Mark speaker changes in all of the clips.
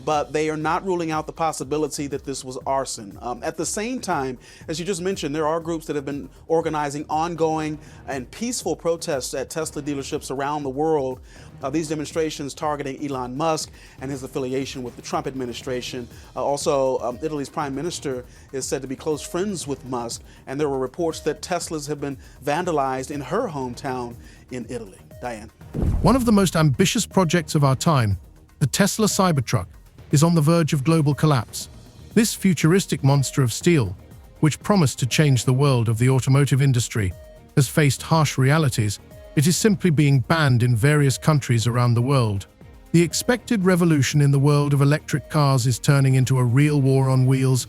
Speaker 1: but they are not ruling out the possibility that this was arson. At the same time, as you just mentioned, there are groups that have been organizing ongoing and peaceful protests at Tesla dealerships around the world. These demonstrations targeting Elon Musk and his affiliation with the Trump administration. Also, Italy's prime minister is said to be close friends with Musk, and there were reports that Teslas have been vandalized in her hometown in Italy. Diane.
Speaker 2: One of the most ambitious projects of our time, the Tesla Cybertruck, is on the verge of global collapse. This futuristic monster of steel, which promised to change the world of the automotive industry, has faced harsh realities. It is simply being banned in various countries around the world. The expected revolution in the world of electric cars is turning into a real war on wheels,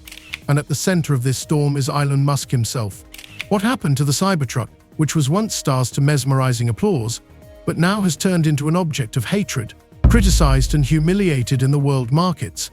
Speaker 2: and at the center of this storm is Elon Musk himself. What happened to the Cybertruck, which was once stars to mesmerizing applause, but now has turned into an object of hatred, criticized and humiliated in the world markets?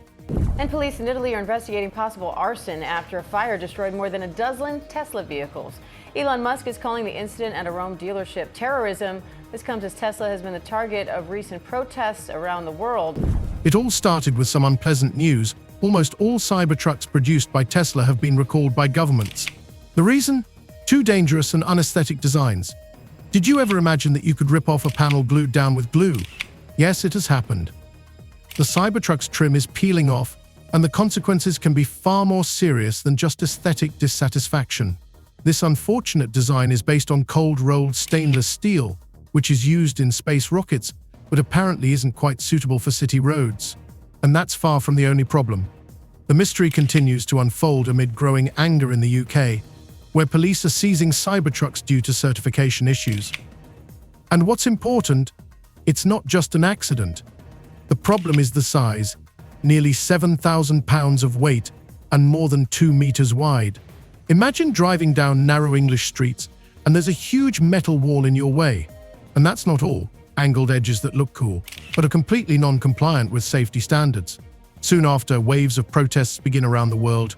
Speaker 3: And police in Italy are investigating possible arson after a fire destroyed more than a dozen Tesla vehicles. Elon Musk is calling the incident at a Rome dealership terrorism. This comes as Tesla has been the target of recent protests around the world.
Speaker 2: It all started with some unpleasant news. Almost all Cybertrucks produced by Tesla have been recalled by governments. The reason? Too dangerous and unaesthetic designs. Did you ever imagine that you could rip off a panel glued down with glue? Yes, it has happened. The Cybertruck's trim is peeling off, and the consequences can be far more serious than just aesthetic dissatisfaction. This unfortunate design is based on cold-rolled stainless steel, which is used in space rockets, but apparently isn't quite suitable for city roads. And that's far from the only problem. The mystery continues to unfold amid growing anger in the UK, where police are seizing Cybertrucks due to certification issues. And what's important, it's not just an accident. The problem is the size, nearly 7,000 pounds of weight and more than 2 meters wide. Imagine driving down narrow English streets and there's a huge metal wall in your way. And that's not all, angled edges that look cool, but are completely non-compliant with safety standards. Soon after, waves of protests begin around the world.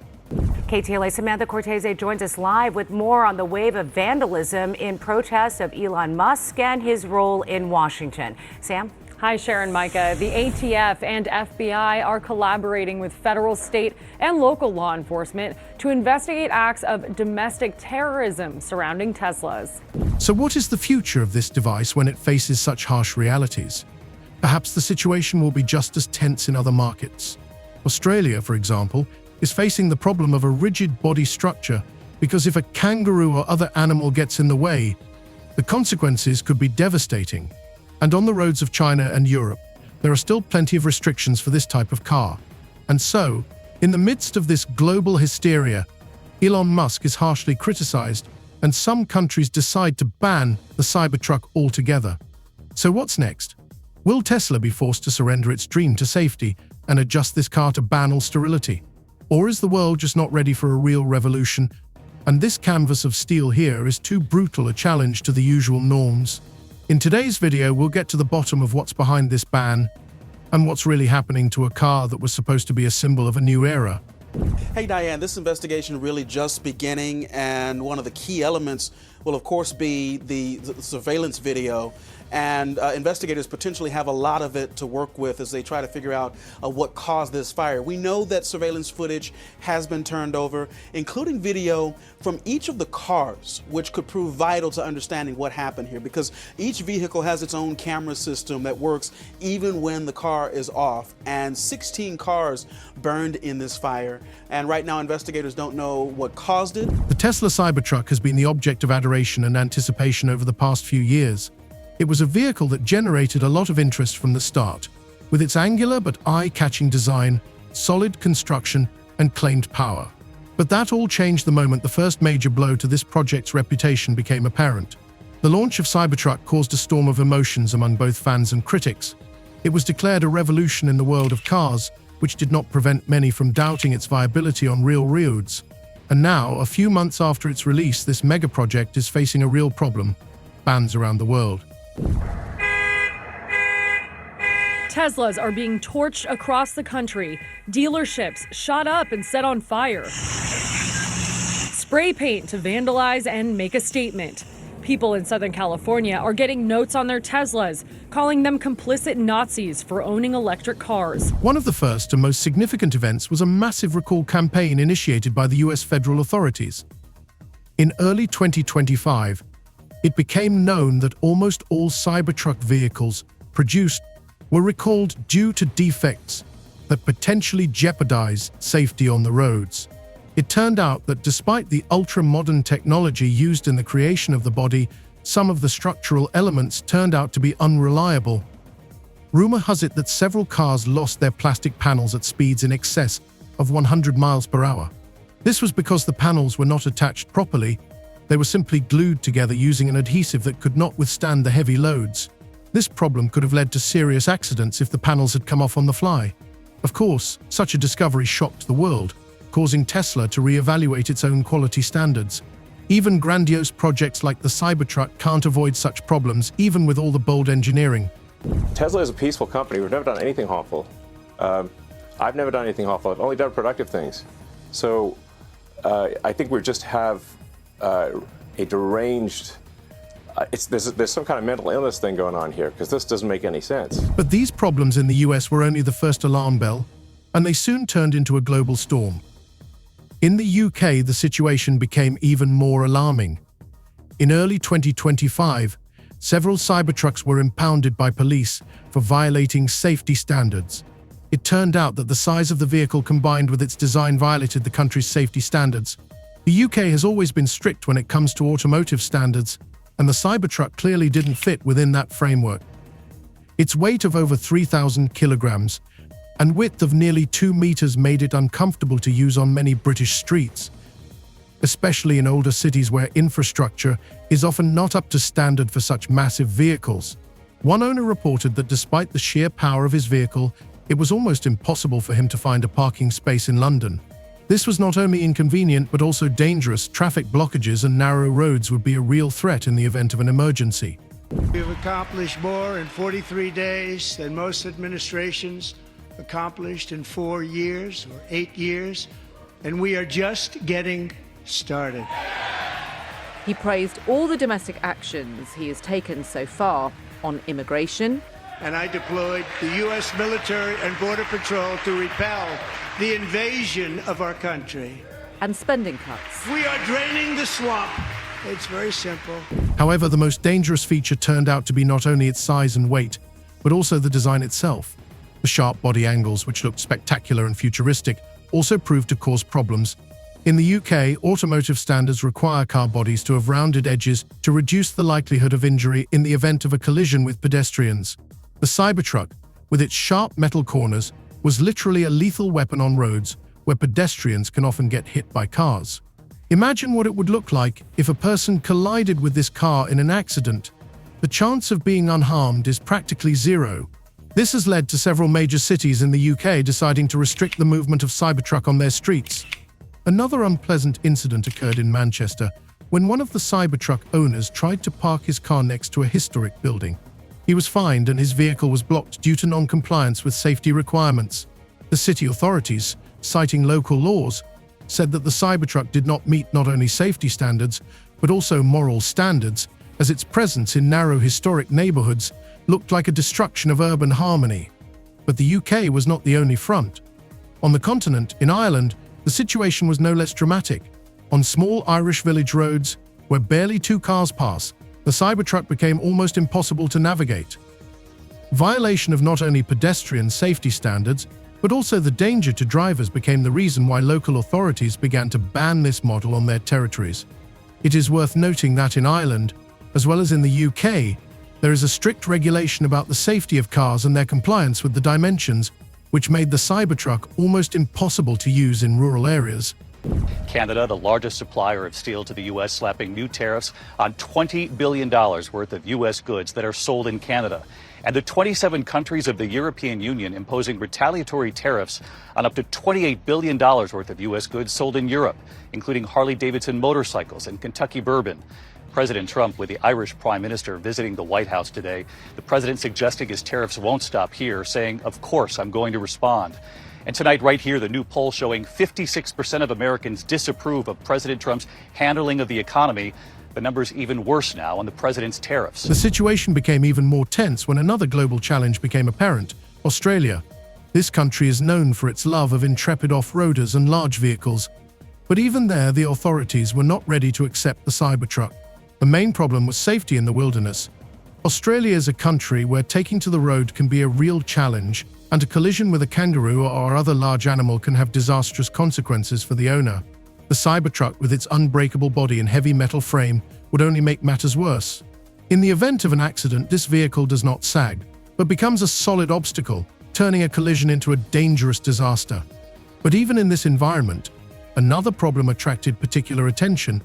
Speaker 4: KTLA Samantha Cortese joins us live with more on the wave of vandalism in protest of Elon Musk and his role in Washington. Sam?
Speaker 5: Hi, Sharon, Micah. The ATF and FBI are collaborating with federal, state, and local law enforcement to investigate acts of domestic terrorism surrounding Teslas.
Speaker 2: So what is the future of this device when it faces such harsh realities? Perhaps the situation will be just as tense in other markets. Australia, for example, is facing the problem of a rigid body structure because if a kangaroo or other animal gets in the way, the consequences could be devastating. And on the roads of China and Europe, there are still plenty of restrictions for this type of car. And so, in the midst of this global hysteria, Elon Musk is harshly criticized, and some countries decide to ban the Cybertruck altogether. So what's next? Will Tesla be forced to surrender its dream to safety and adjust this car to banal sterility? Or is the world just not ready for a real revolution, and this canvas of steel here is too brutal a challenge to the usual norms? In today's video, we'll get to the bottom of what's behind this ban and what's really happening to a car that was supposed to be a symbol of a new era.
Speaker 1: Hey Diane, this investigation really just beginning, and one of the key elements will of course be the surveillance video, and investigators potentially have a lot of it to work with as they try to figure out what caused this fire. We know that surveillance footage has been turned over, including video from each of the cars, which could prove vital to understanding what happened here, because each vehicle has its own camera system that works even when the car is off, and 16 cars burned in this fire. And right now investigators don't know what caused it.
Speaker 2: The Tesla Cybertruck has been the object of adoration and anticipation over the past few years. It was a vehicle that generated a lot of interest from the start, with its angular but eye-catching design, solid construction, and claimed power. But that all changed the moment the first major blow to this project's reputation became apparent. The launch of Cybertruck caused a storm of emotions among both fans and critics. It was declared a revolution in the world of cars, which did not prevent many from doubting its viability on real roads. And now, a few months after its release, this mega project is facing a real problem: bans around the world.
Speaker 5: Teslas are being torched across the country. Dealerships shot up and set on fire. Spray paint to vandalize and make a statement. People in Southern California are getting notes on their Teslas, calling them complicit Nazis for owning electric cars.
Speaker 2: One of the first and most significant events was a massive recall campaign initiated by the US federal authorities. In early 2025, it became known that almost all Cybertruck vehicles produced were recalled due to defects that potentially jeopardized safety on the roads. It turned out that despite the ultra-modern technology used in the creation of the body, some of the structural elements turned out to be unreliable. Rumor has it that several cars lost their plastic panels at speeds in excess of 100 miles per hour. This was because the panels were not attached properly. They were simply glued together using an adhesive that could not withstand the heavy loads. This problem could have led to serious accidents if the panels had come off on the fly. Of course, such a discovery shocked the world, causing Tesla to reevaluate its own quality standards. Even grandiose projects like the Cybertruck can't avoid such problems, even with all the bold engineering.
Speaker 6: Tesla is a peaceful company. We've never done anything harmful. I've never done anything harmful. I've only done productive things. So I think we just have a deranged, there's some kind of mental illness thing going on here, because this doesn't make any sense.
Speaker 2: But these problems in the US were only the first alarm bell, and they soon turned into a global storm. In the UK, the situation became even more alarming. In early 2025, several Cybertrucks were impounded by police for violating safety standards. It turned out that the size of the vehicle combined with its design violated the country's safety standards. The UK has always been strict when it comes to automotive standards, and the Cybertruck clearly didn't fit within that framework. Its weight of over 3,000 kilograms and width of nearly 2 meters made it uncomfortable to use on many British streets, especially in older cities where infrastructure is often not up to standard for such massive vehicles. One owner reported that despite the sheer power of his vehicle, it was almost impossible for him to find a parking space in London. This was not only inconvenient but also dangerous. Traffic blockages and narrow roads would be a real threat in the event of an emergency.
Speaker 7: We've accomplished more in 43 days than most administrations accomplished in 4 years or 8 years, and we are just getting started.
Speaker 8: He praised all the domestic actions he has taken so far on immigration.
Speaker 7: And I deployed the U.S. military and Border Patrol to repel the invasion of our country.
Speaker 8: And spending cuts.
Speaker 7: We are draining the swamp. It's very simple.
Speaker 2: However, the most dangerous feature turned out to be not only its size and weight, but also the design itself. The sharp body angles, which looked spectacular and futuristic, also proved to cause problems. In the UK, automotive standards require car bodies to have rounded edges to reduce the likelihood of injury in the event of a collision with pedestrians. The Cybertruck, with its sharp metal corners, was literally a lethal weapon on roads where pedestrians can often get hit by cars. Imagine what it would look like if a person collided with this car in an accident. The chance of being unharmed is practically zero. This has led to several major cities in the UK deciding to restrict the movement of Cybertruck on their streets. Another unpleasant incident occurred in Manchester when one of the Cybertruck owners tried to park his car next to a historic building. He was fined and his vehicle was blocked due to non-compliance with safety requirements. The city authorities, citing local laws, said that the Cybertruck did not meet not only safety standards, but also moral standards, as its presence in narrow historic neighborhoods looked like a destruction of urban harmony. But the UK was not the only front. On the continent, in Ireland, the situation was no less dramatic. On small Irish village roads, where barely 2 cars pass, the Cybertruck became almost impossible to navigate. Violation of not only pedestrian safety standards, but also the danger to drivers became the reason why local authorities began to ban this model on their territories. It is worth noting that in Ireland, as well as in the UK, there is a strict regulation about the safety of cars and their compliance with the dimensions, which made the Cybertruck almost impossible to use in rural areas.
Speaker 9: Canada, the largest supplier of steel to the U.S., slapping new tariffs on $20 billion worth of U.S. goods that are sold in Canada. And the 27 countries of the European Union imposing retaliatory tariffs on up to $28 billion worth of U.S. goods sold in Europe, including Harley-Davidson motorcycles and Kentucky bourbon. President Trump with the Irish Prime Minister visiting the White House today. The president suggesting his tariffs won't stop here, saying, of course, I'm going to respond. And tonight, right here, the new poll showing 56% of Americans disapprove of President Trump's handling of the economy. The number's even worse now on the president's tariffs.
Speaker 2: The situation became even more tense when another global challenge became apparent: Australia. This country is known for its love of intrepid off-roaders and large vehicles. But even there, the authorities were not ready to accept the Cybertruck. The main problem was safety in the wilderness. Australia is a country where taking to the road can be a real challenge, and a collision with a kangaroo or other large animal can have disastrous consequences for the owner. The Cybertruck, with its unbreakable body and heavy metal frame, would only make matters worse. In the event of an accident, this vehicle does not sag, but becomes a solid obstacle, turning a collision into a dangerous disaster. But even in this environment, another problem attracted particular attention: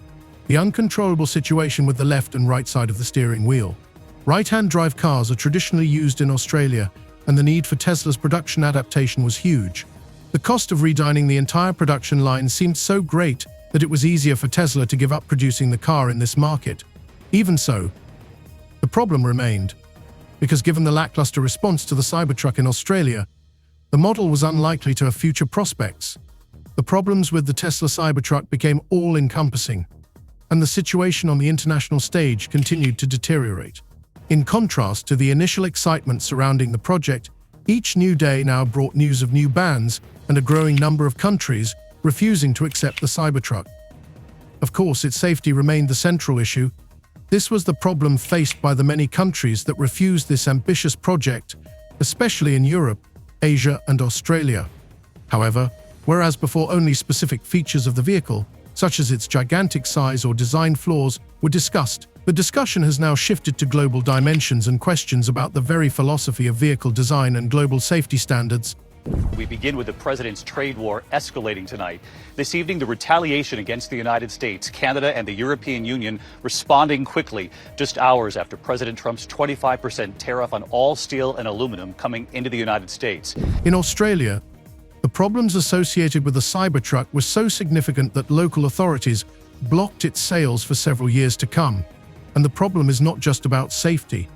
Speaker 2: the uncontrollable situation with the left and right side of the steering wheel. Right-hand drive cars are traditionally used in Australia, and the need for Tesla's production adaptation was huge. The cost of redesigning the entire production line seemed so great that it was easier for Tesla to give up producing the car in this market. Even so, the problem remained, because given the lackluster response to the Cybertruck in Australia, the model was unlikely to have future prospects. The problems with the Tesla Cybertruck became all-encompassing, and the situation on the international stage continued to deteriorate. In contrast to the initial excitement surrounding the project, each new day now brought news of new bans and a growing number of countries refusing to accept the Cybertruck. Of course, its safety remained the central issue. This was the problem faced by the many countries that refused this ambitious project, especially in Europe, Asia, and Australia. However, whereas before only specific features of the vehicle, such as its gigantic size or design flaws, were discussed, the discussion has now shifted to global dimensions and questions about the very philosophy of vehicle design and global safety standards.
Speaker 9: We begin with the president's trade war escalating tonight. This evening, the retaliation against the United States, Canada, and the European Union responding quickly, just hours after President Trump's 25% tariff on all steel and aluminum coming into the United States.
Speaker 2: In Australia, the problems associated with the Cybertruck were so significant that local authorities blocked its sales for several years to come. And the problem is not just about safety.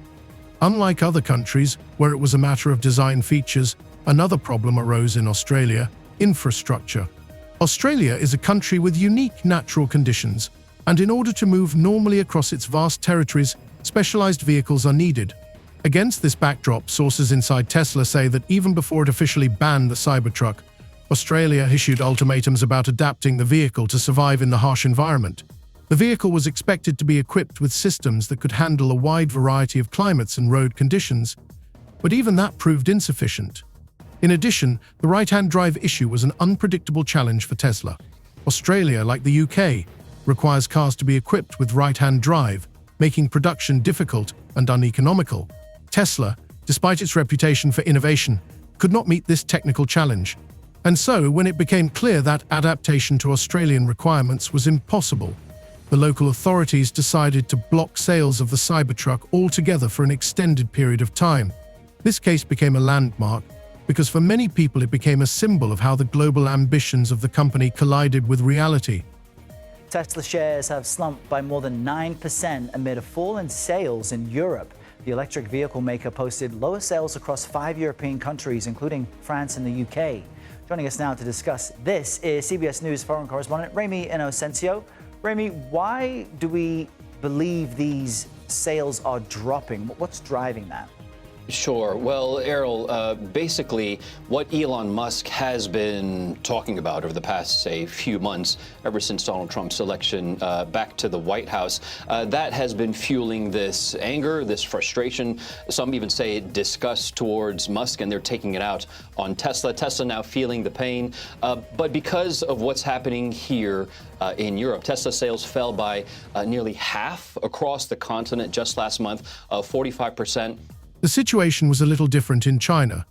Speaker 2: Unlike other countries, where it was a matter of design features, another problem arose in Australia: infrastructure. Australia is a country with unique natural conditions, and in order to move normally across its vast territories, specialized vehicles are needed. Against this backdrop, sources inside Tesla say that even before it officially banned the Cybertruck, Australia issued ultimatums about adapting the vehicle to survive in the harsh environment. The vehicle was expected to be equipped with systems that could handle a wide variety of climates and road conditions, but even that proved insufficient. In addition, the right-hand drive issue was an unpredictable challenge for Tesla. Australia, like the UK, requires cars to be equipped with right-hand drive, making production difficult and uneconomical. Tesla, despite its reputation for innovation, could not meet this technical challenge. And so, when it became clear that adaptation to Australian requirements was impossible, the local authorities decided to block sales of the Cybertruck altogether for an extended period of time. This case became a landmark, because for many people it became a symbol of how the global ambitions of the company collided with reality.
Speaker 10: Tesla shares have slumped by more than 9% amid a fall in sales in Europe. The electric vehicle maker posted lower sales across 5 European countries, including France and the UK. Joining us now to discuss this is CBS News foreign correspondent Remy Inocencio. Remy, why do we believe these sales are dropping? What's driving that?
Speaker 11: Sure. Well, Errol, basically what Elon Musk has been talking about over the past, say, few months, ever since Donald Trump's election back to the White House, that has been fueling this anger, this frustration. Some even say disgust towards Musk, and they're taking it out on Tesla. Tesla now feeling the pain. But because of what's happening here in Europe, Tesla sales fell by nearly half across the continent just last month, 45%.
Speaker 2: The situation was a little different in China.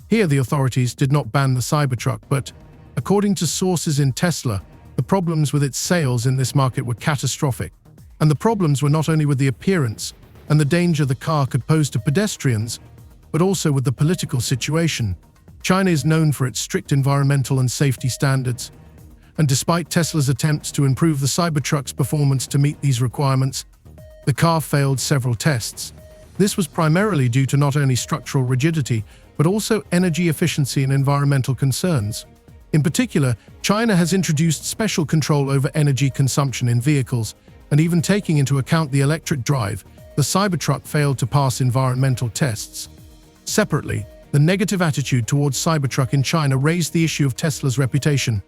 Speaker 2: Here, the authorities did not ban the Cybertruck, but, according to sources in Tesla, the problems with its sales in this market were catastrophic. And the problems were not only with the appearance and the danger the car could pose to pedestrians, but also with the political situation. China is known for its strict environmental and safety standards. And despite Tesla's attempts to improve the Cybertruck's performance to meet these requirements, the car failed several tests. This was primarily due to not only structural rigidity, but also energy efficiency and environmental concerns. In particular, China has introduced special control over energy consumption in vehicles, and even taking into account the electric drive, the Cybertruck failed to pass environmental tests. Separately, the negative attitude towards Cybertruck in China raised the issue of Tesla's reputation.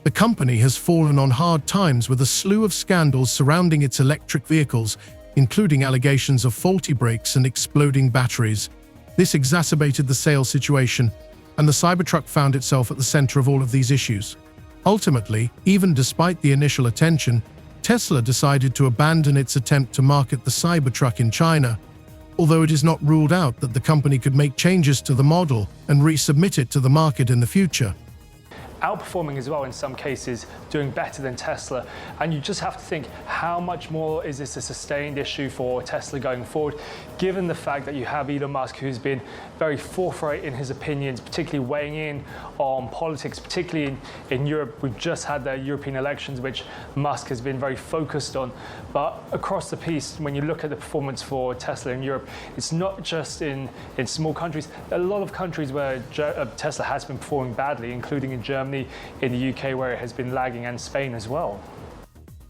Speaker 2: The company has fallen on hard times with a slew of scandals surrounding its electric vehicles, including allegations of faulty brakes and exploding batteries. This exacerbated the sales situation, and the Cybertruck found itself at the center of all of these issues. Ultimately, even despite the initial attention, Tesla decided to abandon its attempt to market the Cybertruck in China, although it is not ruled out that the company could make changes to the model and resubmit it to the market in the future.
Speaker 12: Outperforming as well in some cases, doing better than Tesla. And you just have to think, how much more is this a sustained issue for Tesla going forward, given the fact that you have Elon Musk, who's been very forthright in his opinions, particularly weighing in on politics, particularly in Europe. We've just had the European elections, which Musk has been very focused on. But across the piece, when you look at the performance for Tesla in Europe, it's not just in small countries. There are a lot of countries where Tesla has been performing badly, including in Germany, in the UK, where it has been lagging, and Spain as well.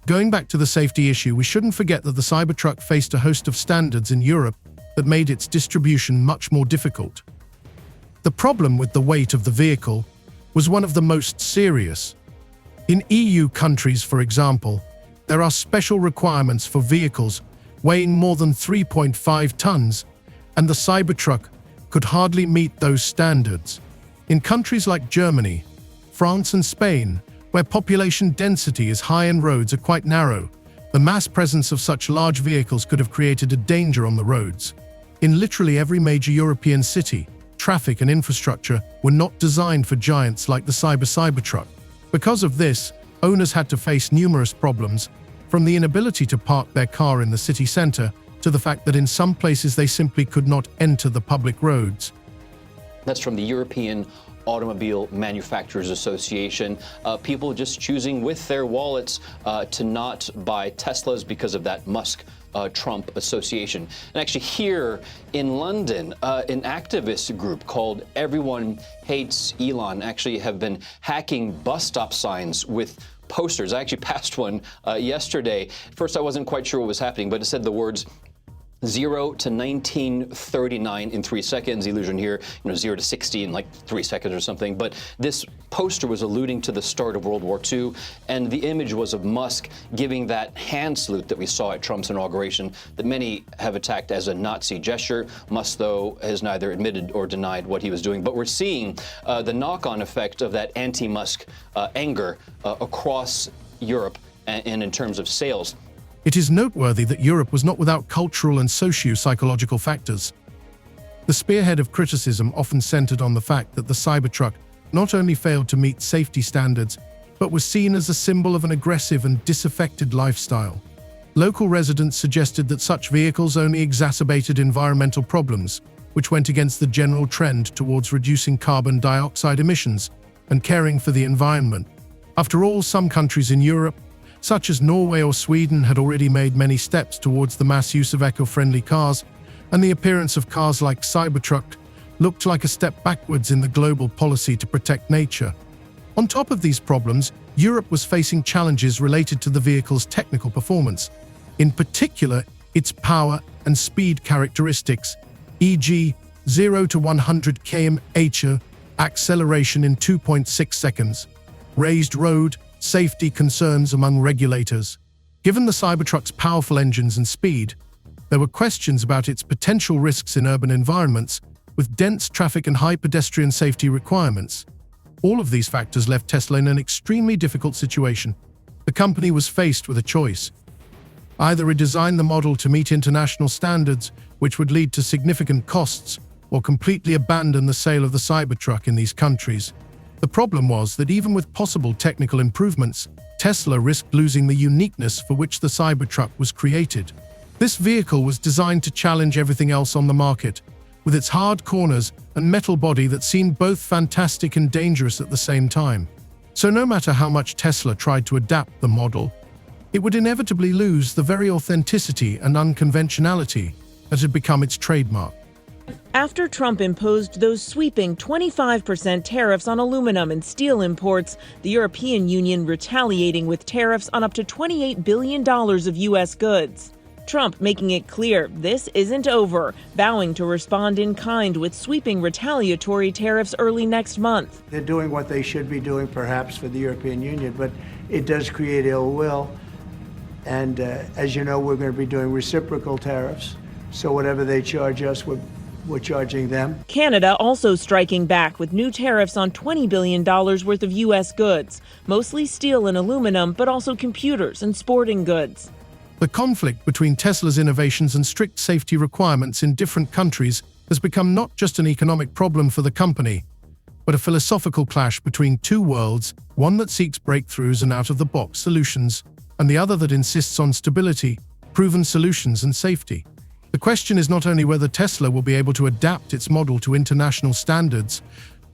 Speaker 2: Going back to the safety issue, we shouldn't forget that the Cybertruck faced a host of standards in Europe that made its distribution much more difficult. The problem with the weight of the vehicle was one of the most serious. In EU countries, for example, there are special requirements for vehicles weighing more than 3.5 tons, and the Cybertruck could hardly meet those standards. In countries like Germany, France and Spain, where population density is high and roads are quite narrow, the mass presence of such large vehicles could have created a danger on the roads. In literally every major European city, traffic and infrastructure were not designed for giants like the Cybertruck. Because of this, owners had to face numerous problems, from the inability to park their car in the city center to the fact that in some places they simply could not enter the public roads.
Speaker 11: That's from the European Automobile Manufacturers Association. People just choosing with their wallets to not buy Teslas because of that Musk-Trump association. And actually here in London, an activist group called Everyone Hates Elon actually have been hacking bus stop signs with posters. I actually passed one yesterday. First, I wasn't quite sure what was happening, but it said the words 0 to 1939 in 3 seconds. Illusion here, 0 to 60 in like 3 seconds or something. But this poster was alluding to the start of World War II, and the image was of Musk giving that hand salute that we saw at Trump's inauguration that many have attacked as a Nazi gesture. Musk, though, has neither admitted or denied what he was doing. But we're seeing the knock-on effect of that anti-Musk anger across Europe and in terms of sales.
Speaker 2: It is noteworthy that Europe was not without cultural and socio-psychological factors. The spearhead of criticism often centered on the fact that the Cybertruck not only failed to meet safety standards, but was seen as a symbol of an aggressive and disaffected lifestyle. Local residents suggested that such vehicles only exacerbated environmental problems, which went against the general trend towards reducing carbon dioxide emissions and caring for the environment. After all, some countries in Europe, such as Norway or Sweden, had already made many steps towards the mass use of eco-friendly cars, and the appearance of cars like Cybertruck looked like a step backwards in the global policy to protect nature. On top of these problems, Europe was facing challenges related to the vehicle's technical performance, in particular its power and speed characteristics, e.g. 0 to 100 km/h acceleration in 2.6 seconds, raised road safety concerns among regulators. Given the Cybertruck's powerful engines and speed, there were questions about its potential risks in urban environments with dense traffic and high pedestrian safety requirements. All of these factors left Tesla in an extremely difficult situation. The company was faced with a choice. Either redesign the model to meet international standards, which would lead to significant costs, or completely abandon the sale of the Cybertruck in these countries. The problem was that even with possible technical improvements, Tesla risked losing the uniqueness for which the Cybertruck was created. This vehicle was designed to challenge everything else on the market, with its hard corners and metal body that seemed both fantastic and dangerous at the same time. So no matter how much Tesla tried to adapt the model, it would inevitably lose the very authenticity and unconventionality that had become its trademark.
Speaker 13: After Trump imposed those sweeping 25% tariffs on aluminum and steel imports, the European Union retaliating with tariffs on up to $28 billion of U.S. goods. Trump making it clear this isn't over, vowing to respond in kind with sweeping retaliatory tariffs early next month.
Speaker 7: They're doing what they should be doing, perhaps, for the European Union, but it does create ill will. And as you know, we're going to be doing reciprocal tariffs. So whatever they charge us, we're charging them.
Speaker 13: Canada also striking back with new tariffs on $20 billion worth of U.S. goods, mostly steel and aluminum, but also computers and sporting goods.
Speaker 2: The conflict between Tesla's innovations and strict safety requirements in different countries has become not just an economic problem for the company, but a philosophical clash between two worlds, one that seeks breakthroughs and out-of-the-box solutions, and the other that insists on stability, proven solutions, and safety. The question is not only whether Tesla will be able to adapt its model to international standards,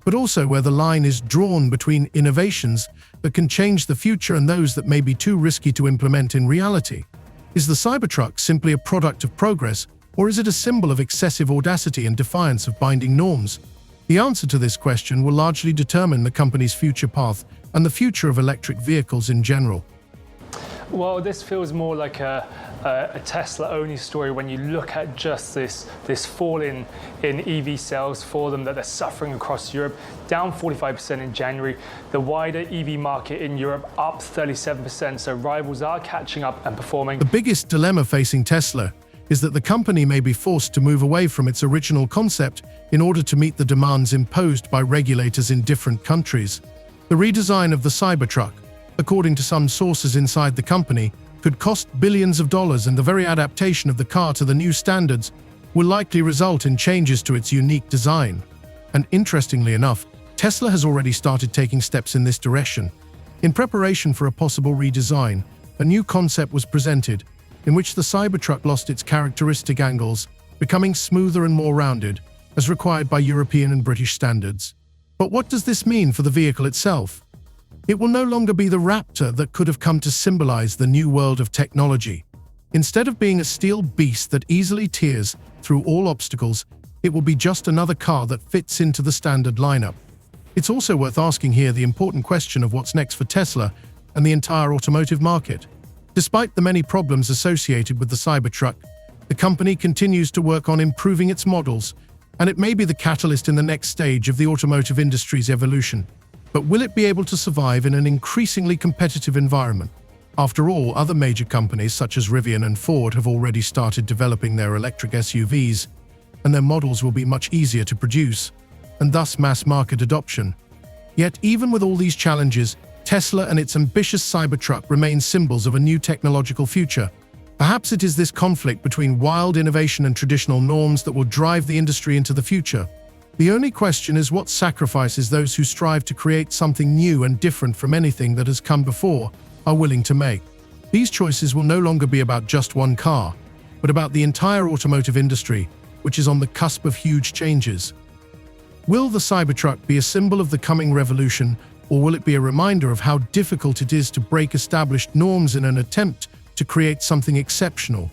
Speaker 2: but also where the line is drawn between innovations that can change the future and those that may be too risky to implement in reality. Is the Cybertruck simply a product of progress, or is it a symbol of excessive audacity and defiance of binding norms? The answer to this question will largely determine the company's future path and the future of electric vehicles in general.
Speaker 12: Well, this feels more like a Tesla-only story when you look at just this fall in EV sales for them that they're suffering across Europe, down 45% in January. The wider EV market in Europe up 37%, so rivals are catching up and performing.
Speaker 2: The biggest dilemma facing Tesla is that the company may be forced to move away from its original concept in order to meet the demands imposed by regulators in different countries. The redesign of the Cybertruck, according to some sources inside the company, could cost billions of dollars, and the very adaptation of the car to the new standards will likely result in changes to its unique design. And interestingly enough, Tesla has already started taking steps in this direction. In preparation for a possible redesign, a new concept was presented, in which the Cybertruck lost its characteristic angles, becoming smoother and more rounded, as required by European and British standards. But what does this mean for the vehicle itself? It will no longer be the Raptor that could have come to symbolize the new world of technology. Instead of being a steel beast that easily tears through all obstacles, it will be just another car that fits into the standard lineup. It's also worth asking here the important question of what's next for Tesla and the entire automotive market. Despite the many problems associated with the Cybertruck, the company continues to work on improving its models, and it may be the catalyst in the next stage of the automotive industry's evolution. But will it be able to survive in an increasingly competitive environment? After all, other major companies such as Rivian and Ford have already started developing their electric SUVs, and their models will be much easier to produce, and thus mass market adoption. Yet even with all these challenges, Tesla and its ambitious Cybertruck remain symbols of a new technological future. Perhaps it is this conflict between wild innovation and traditional norms that will drive the industry into the future. The only question is what sacrifices those who strive to create something new and different from anything that has come before are willing to make. These choices will no longer be about just one car, but about the entire automotive industry, which is on the cusp of huge changes. Will the Cybertruck be a symbol of the coming revolution, or will it be a reminder of how difficult it is to break established norms in an attempt to create something exceptional?